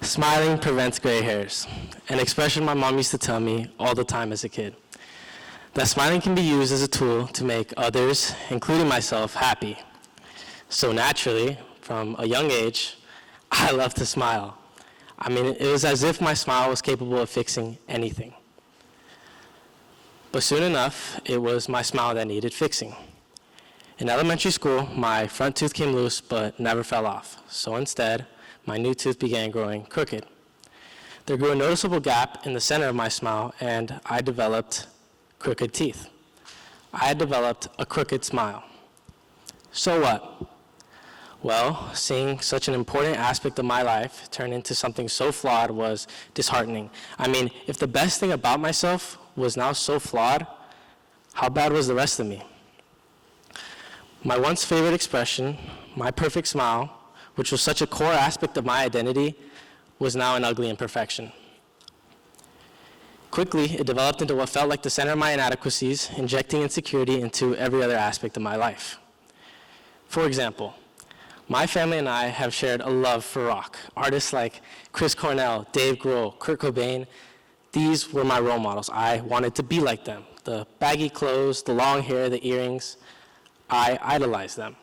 Smiling prevents gray hairs, an expression my mom used to tell me all the time as a kid. That smiling can be used as a tool to make others, including myself, happy. So naturally, from a young age, I love to smile. I mean, it was as if my smile was capable of fixing anything. But soon enough, it was my smile that needed fixing. In elementary school, my front tooth came loose but never fell off. So instead, my new tooth began growing crooked. There grew a noticeable gap in the center of my smile, and I developed crooked teeth. I had developed a crooked smile. So what? Well, seeing such an important aspect of my life turn into something so flawed was disheartening. I mean, if the best thing about myself was now so flawed, how bad was the rest of me? My once favorite expression, my perfect smile, which was such a core aspect of my identity, was now an ugly imperfection. Quickly, it developed into what felt like the center of my inadequacies, injecting insecurity into every other aspect of my life. For example, my family and I have shared a love for rock. Artists like Chris Cornell, Dave Grohl, Kurt Cobain, these were my role models. I wanted to be like them. The baggy clothes, the long hair, the earrings, I idolized them.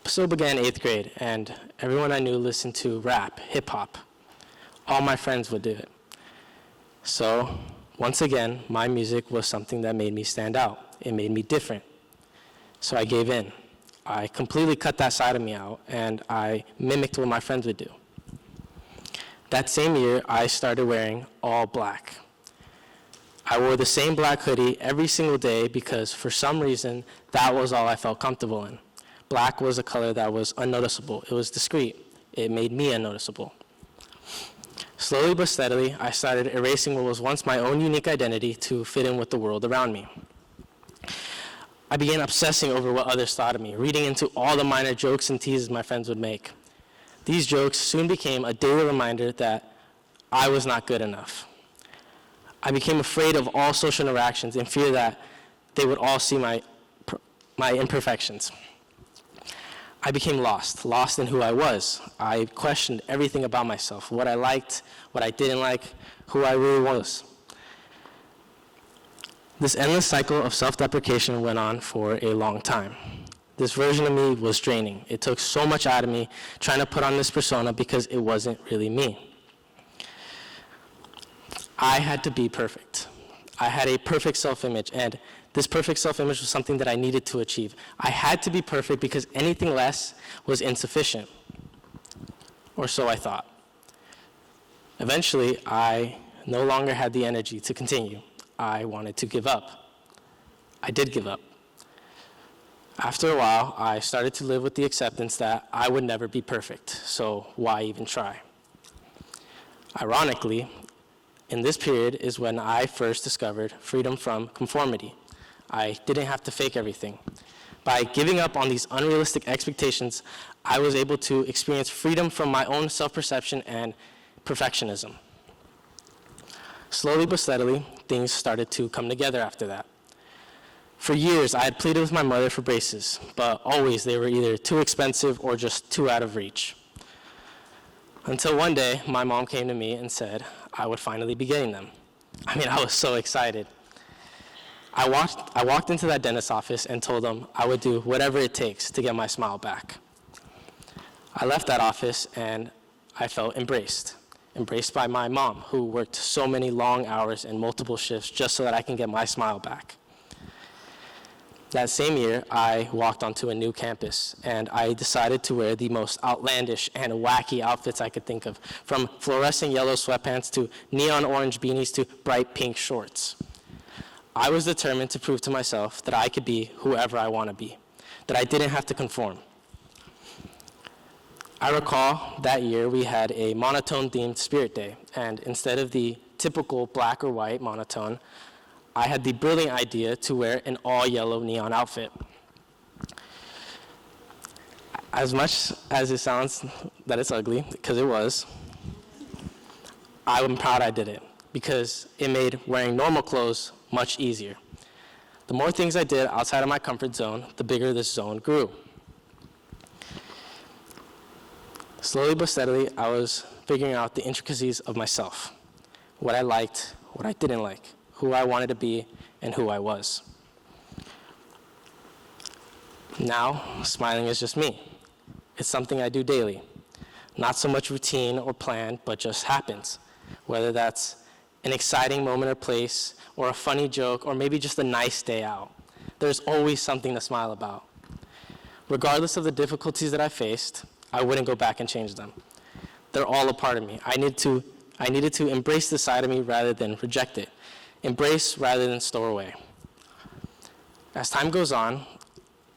So began 8th grade, and everyone I knew listened to rap, hip hop. All my friends would do it. So, once again, my music was something that made me stand out. It made me different. So I gave in. I completely cut that side of me out, and I mimicked what my friends would do. That same year, I started wearing all black. I wore the same black hoodie every single day because, for some reason, that was all I felt comfortable in. Black was a color that was unnoticeable. It was discreet. It made me unnoticeable. Slowly but steadily, I started erasing what was once my own unique identity to fit in with the world around me. I began obsessing over what others thought of me, reading into all the minor jokes and teases my friends would make. These jokes soon became a daily reminder that I was not good enough. I became afraid of all social interactions in fear that they would all see my imperfections. I became lost in who I was. I questioned everything about myself, what I liked, what I didn't like, who I really was. This endless cycle of self-deprecation went on for a long time. This version of me was draining. It took so much out of me trying to put on this persona because it wasn't really me. I had to be perfect. I had a perfect self-image, and this perfect self-image was something that I needed to achieve. I had to be perfect because anything less was insufficient, or so I thought. Eventually, I no longer had the energy to continue. I wanted to give up. I did give up. After a while, I started to live with the acceptance that I would never be perfect, so why even try? Ironically, in this period is when I first discovered freedom from conformity. I didn't have to fake everything. By giving up on these unrealistic expectations, I was able to experience freedom from my own self-perception and perfectionism. Slowly but steadily, things started to come together after that. For years, I had pleaded with my mother for braces, but always they were either too expensive or just too out of reach. Until one day, my mom came to me and said I would finally be getting them. I mean, I was so excited. I walked into that dentist's office and told them I would do whatever it takes to get my smile back. I left that office and I felt embraced by my mom, who worked so many long hours and multiple shifts just so that I can get my smile back. That same year, I walked onto a new campus, and I decided to wear the most outlandish and wacky outfits I could think of, from fluorescent yellow sweatpants to neon orange beanies to bright pink shorts. I was determined to prove to myself that I could be whoever I want to be, that I didn't have to conform. I recall that year we had a monotone-themed Spirit Day, and instead of the typical black or white monotone, I had the brilliant idea to wear an all-yellow neon outfit. As much as it sounds that it's ugly, because it was, I'm proud I did it, because it made wearing normal clothes much easier. The more things I did outside of my comfort zone, the bigger this zone grew. Slowly but steadily, I was figuring out the intricacies of myself, what I liked, what I didn't like, who I wanted to be, and who I was. Now, smiling is just me. It's something I do daily. Not so much routine or plan, but just happens. Whether that's an exciting moment or place, or a funny joke, or maybe just a nice day out. There's always something to smile about. Regardless of the difficulties that I faced, I wouldn't go back and change them. They're all a part of me. I needed to embrace this side of me rather than reject it. Embrace rather than store away. As time goes on,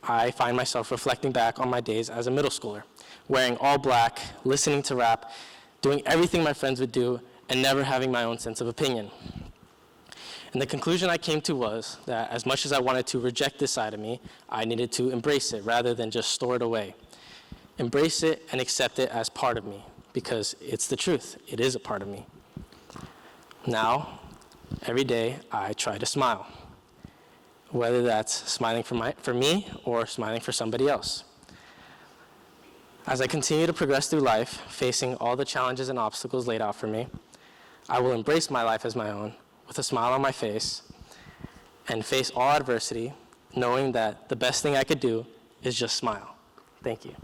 I find myself reflecting back on my days as a middle schooler, wearing all black, listening to rap, doing everything my friends would do, and never having my own sense of opinion. And the conclusion I came to was that as much as I wanted to reject this side of me, I needed to embrace it rather than just store it away. Embrace it and accept it as part of me, because it's the truth. It is a part of me. Now, every day, I try to smile, whether that's smiling for me or smiling for somebody else. As I continue to progress through life, facing all the challenges and obstacles laid out for me, I will embrace my life as my own, with a smile on my face, and face all adversity, knowing that the best thing I could do is just smile. Thank you.